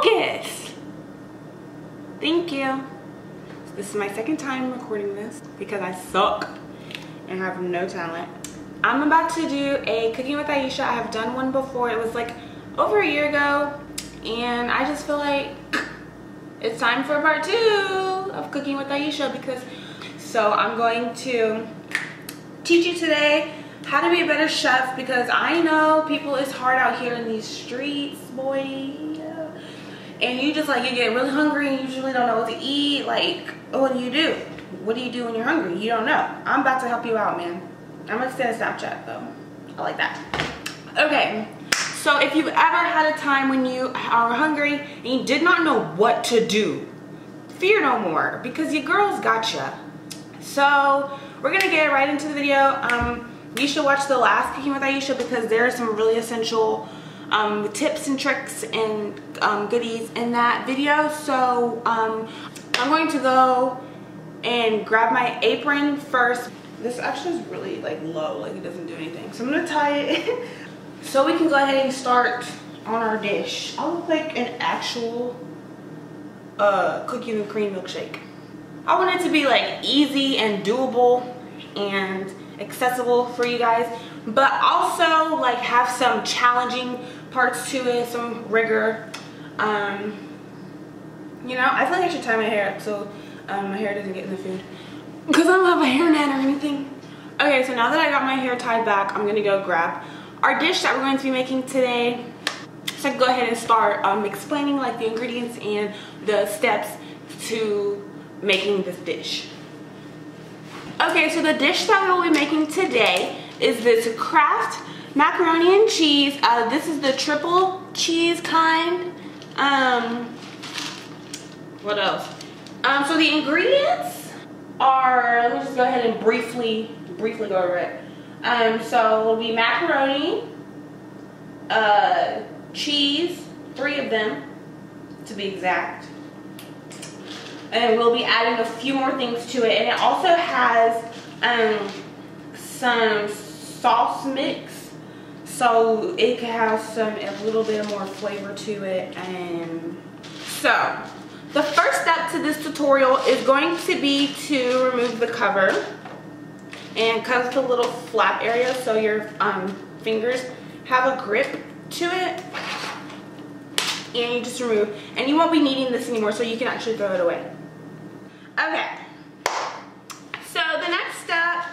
Focus. Thank you. This is my second time recording this because I suck and have no talent. I'm about to do a cooking with Aisha. I have done one before. It was like over a year ago, and I just feel like it's time for part 2 of cooking with Aisha so I'm going to teach you today how to be a better chef, because I know people, it's hard out here in these streets, boy. And you just like, you get really hungry and you usually don't know what to eat. Like, what do you do? What do you do when you're hungry? You don't know. I'm about to help you out, man. I'm gonna send a Snapchat though. I like that. Okay, so if you've ever had a time when you are hungry and you did not know what to do, fear no more, because your girl's gotcha. So we're gonna get right into the video. You should watch the last Cooking with Aisha because there are some really essential tips and tricks and goodies in that video. So I'm going to go and grab my apron first. This actually is really like low, like it doesn't do anything. So I'm gonna tie it so we can go ahead and start on our dish. I look like an actual cookies and cream milkshake. I want it to be like easy and doable and accessible for you guys, but also like have some challenging parts to it, some rigor. You know, I feel like I should tie my hair up so my hair doesn't get in the food, because I don't have a hairnet or anything. Okay, so now that I got my hair tied back, I'm gonna go grab our dish that we're going to be making today. So I can go ahead and start explaining like the ingredients and the steps to making this dish. Okay, so the dish that we'll be making today is this Kraft macaroni and cheese. This is the triple cheese kind. What else? So the ingredients are, let me just go ahead and briefly go over it. So it'll be macaroni, cheese, 3 of them to be exact. And we'll be adding a few more things to it. And it also has some sauce mix, so it can have a little bit more flavor to it. And so the first step to this tutorial is going to be to remove the cover and cut the little flap area so your fingers have a grip to it. And you just remove, and you won't be needing this anymore, so you can actually throw it away. Okay, so the next step,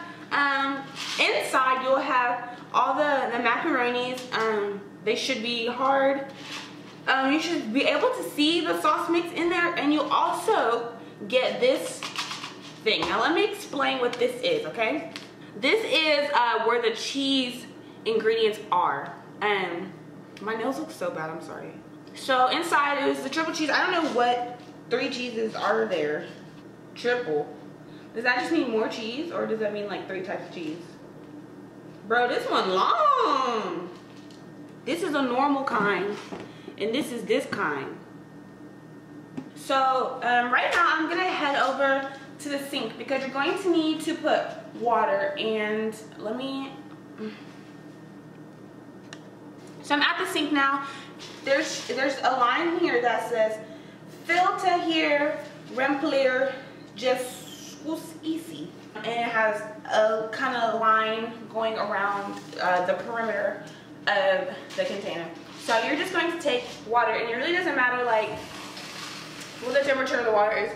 inside you'll have all the macaronis. They should be hard. You should be able to see the sauce mix in there, and you'll also get this thing. Now let me explain what this is, okay? This is where the cheese ingredients are. My nails look so bad, I'm sorry. So inside is the triple cheese. I don't know what 3 cheeses are there. Triple. Does that just mean more cheese, or does that mean like 3 types of cheese? Bro, this one long. This is a normal kind, and this is this kind. So right now I'm gonna head over to the sink because you're going to need to put water. And let me, so I'm at the sink now. There's a line here that says filter here remplir just easy, and it has a kind of line going around the perimeter of the container. So you're just going to take water, and it really doesn't matter like what the temperature of the water is,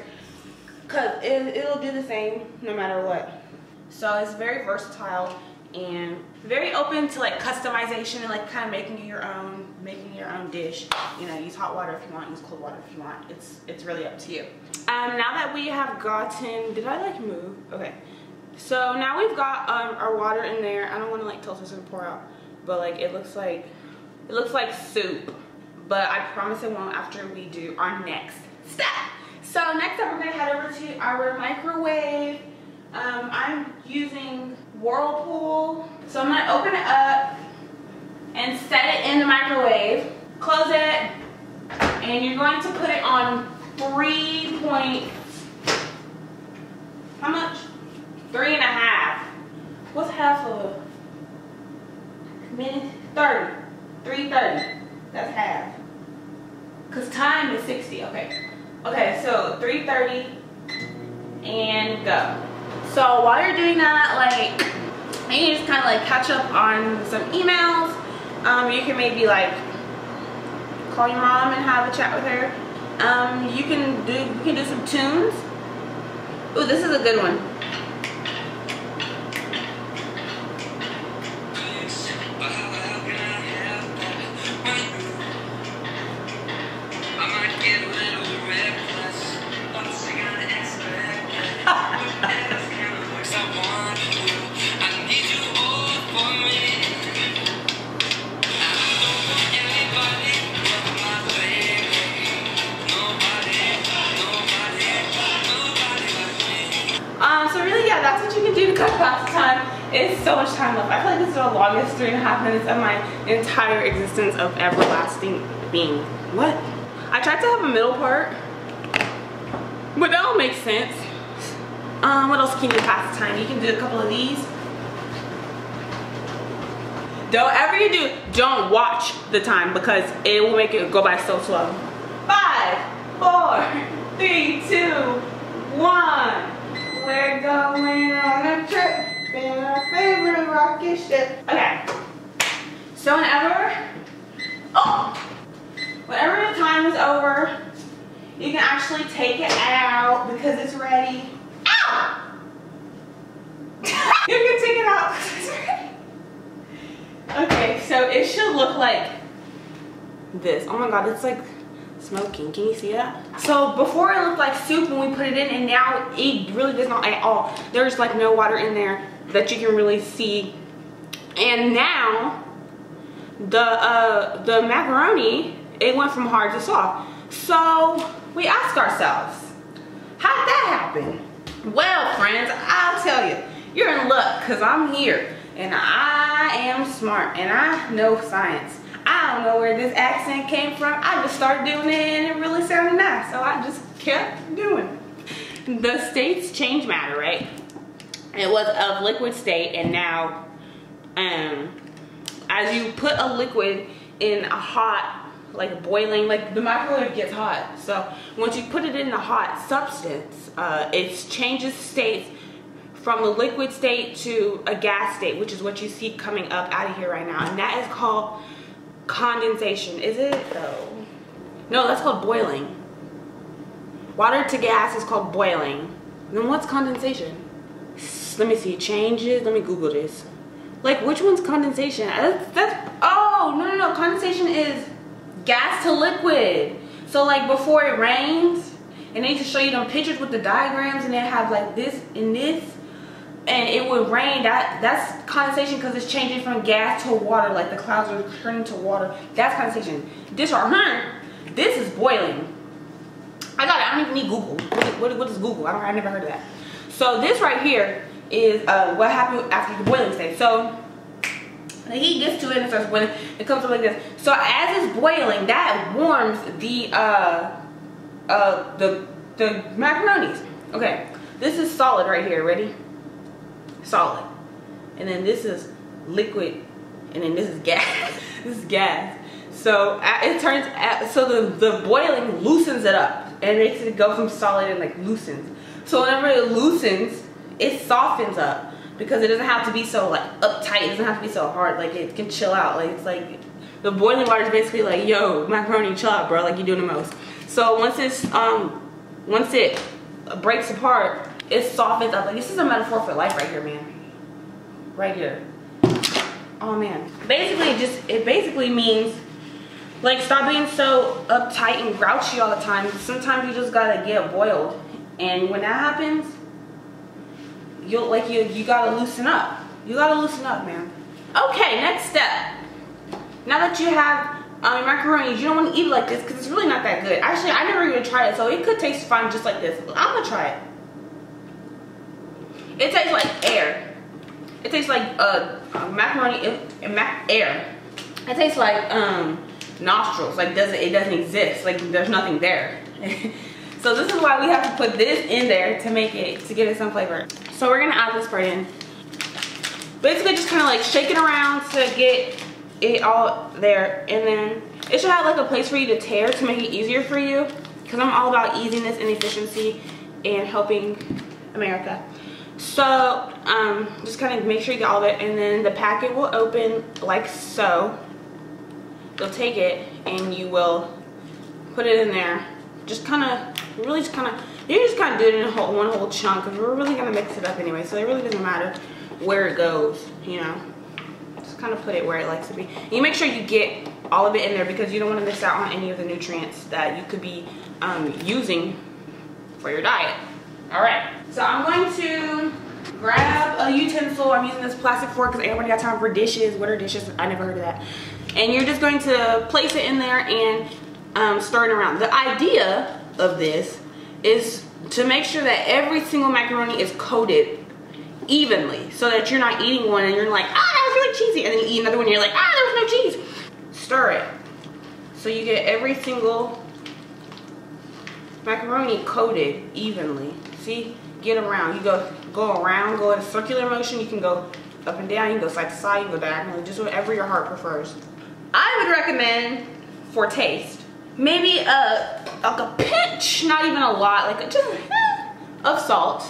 because it'll do the same no matter what. So it's very versatile and very open to like customization and like kind of making your own dish. You know, use hot water if you want, use cold water if you want. It's really up to you. Now that we have gotten, did I like move? Okay. So now we've got our water in there. I don't want to like tilt this and pour out, but like it looks like soup. But I promise it won't after we do our next step. So next up we're gonna head over to our microwave. I'm using Whirlpool. So I'm gonna open it up and set it in the microwave. Close it, and you're going to put it on 3 point, how much? 3.5. What's half of a minute? 30. 330. That's half. Cause time is 60. Okay, so 3:30 and go. So while you're doing that, like, you just kind of like catch up on some emails. You can maybe like call your mom and have a chat with her. You can do some tunes. Ooh, this is a good one. So really, yeah, that's what you can do to cut class time. It's so much time left. I feel like this is the longest 3.5 minutes of my entire existence of everlasting being. What? I tried to have a middle part, but that don't make sense. What else can you do to pass the time? You can do a couple of these. Whatever you do, don't watch the time because it will make it go by so slow. 5, 4, 3, 2, 1. We're going on a trip in our favorite rocket ship. Okay. So whenever the time is over, you can actually take it out because it's ready. Ow! You can take it out because it's ready. Okay, so it should look like this. Oh my god, it's like smoking. Can you see that? So before it looked like soup when we put it in, and now it really does not at all. There's like no water in there that you can really see. And now the macaroni, it went from hard to soft. So we ask ourselves, how'd that happen? Well, friends, I'll tell you, you're in luck because I'm here and I am smart and I know science. I don't know where this accent came from. I just started doing it and it really sounded nice. So I just kept doing it. The states change matter, right? It was of liquid state, and now as you put a liquid in a hot, like boiling, like the microwave gets hot. So once you put it in a hot substance, it changes states from the liquid state to a gas state, which is what you see coming up out of here right now. And that is called condensation. Is it? Oh. No, that's called boiling. Water to gas is called boiling. Then what's condensation? Let me see. Changes. Let me Google this. Like, which one's condensation? Oh, no. Condensation is gas to liquid. So like before it rains, and they just show you them pictures with the diagrams, and they have like this and this, and it would rain. That's condensation because it's changing from gas to water. Like the clouds are turning to water. That's condensation. This is boiling. I got it. I don't even need Google. What is Google? I never heard of that. So this right here is what happened after the boiling stage. So the heat gets to it and starts boiling. It comes up like this. So as it's boiling, that warms the macaronis. Okay, this is solid right here. Ready? Solid. And then this is liquid, and then this is gas. This is gas. So it turns so the boiling loosens it up and makes it go from solid and like loosens. So whenever it loosens, it softens up because it doesn't have to be so like uptight. It doesn't have to be so hard. Like it can chill out. Like it's like the boiling water is basically like, yo, macaroni, chill out, bro. Like you're doing the most. So once it breaks apart, it softens up. Like this is a metaphor for life right here, man. Right here. Oh man. Basically, it basically means like stop being so uptight and grouchy all the time. Sometimes you just gotta get boiled, and when that happens, you gotta loosen up. You gotta loosen up, man. Okay, next step. Now that you have your macaroni, you don't want to eat it like this because it's really not that good. Actually, I never even tried it, so it could taste fine just like this. I'm gonna try it. It tastes like air. It tastes like macaroni air. It tastes like nostrils. Like it doesn't exist. Like there's nothing there. So this is why we have to put this in there to give it some flavor. So we're gonna add this part in. Basically, just kind of like shake it around to get it all there, and then it should have like a place for you to tear to make it easier for you, because I'm all about easiness and efficiency and helping America. So just kind of make sure you get all of it, and then the packet will open like so. You'll take it and you will put it in there. Just kind of, really just kind of, you just kind of do it in one whole chunk, because we're really going to mix it up anyway, so it really doesn't matter where it goes, you know. Just kind of put it where it likes to be. You make sure you get all of it in there, because you don't want to miss out on any of the nutrients that you could be using for your diet. All right, so I'm going to grab a utensil. I'm using this plastic fork because everybody got time for dishes. What are dishes? I never heard of that. And you're just going to place it in there and stir it around. The idea of this is to make sure that every single macaroni is coated evenly, so that you're not eating one and you're like, ah, that was really cheesy, and then you eat another one and you're like, ah, there was no cheese. Stir it so you get every single macaroni coated evenly. See, get around. You go around, go in a circular motion. You can go up and down, you can go side to side, you can go diagonally, just whatever your heart prefers. I would recommend, for taste, maybe like a pinch, not even a lot, like just of salt,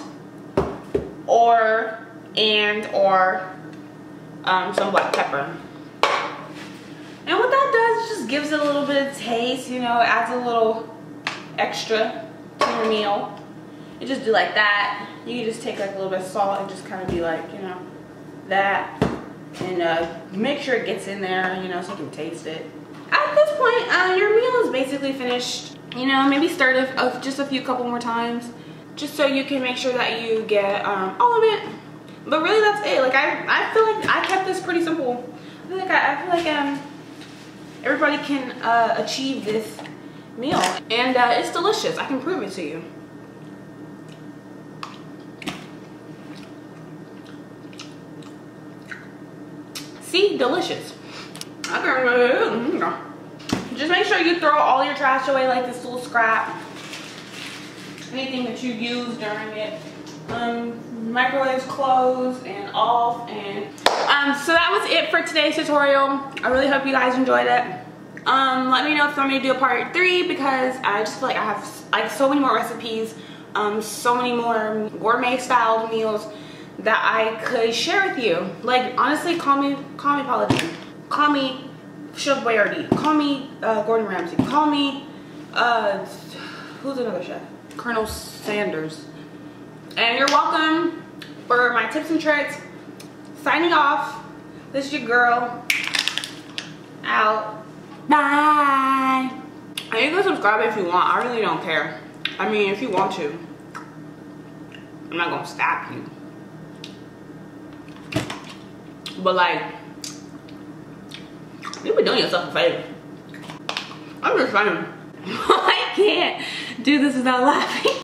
or some black pepper. And what that does is just gives it a little bit of taste, you know, it adds a little extra to your meal. You just do like that. You can just take like a little bit of salt and just kind of be like, you know, that, and make sure it gets in there, you know, so you can taste it. At this point, your meal is basically finished. You know, maybe stir it just a couple more times, just so you can make sure that you get all of it. But really, that's it. Like I feel like I kept this pretty simple. I feel like everybody can achieve this meal, and it's delicious. I can prove it to you. See, delicious. Okay. Just make sure you throw all your trash away, like this little scrap, anything that you used during it. Microwaves closed and off, and so that was it for today's tutorial. I really hope you guys enjoyed it. Let me know if you want me to do a part 3, because I just feel like I have like so many more recipes, so many more gourmet styled meals that I could share with you. Like, honestly, call me Paula Deen, call me Chef Boyardee, call me Gordon Ramsay, call me who's another chef? Colonel Sanders. And you're welcome for my tips and tricks. Signing off. This is your girl. Out. Bye. And you can subscribe if you want. I really don't care. I mean, if you want to. I'm not gonna stop you. But like, you've been doing yourself a favor. I'm just saying. I can't do this without laughing.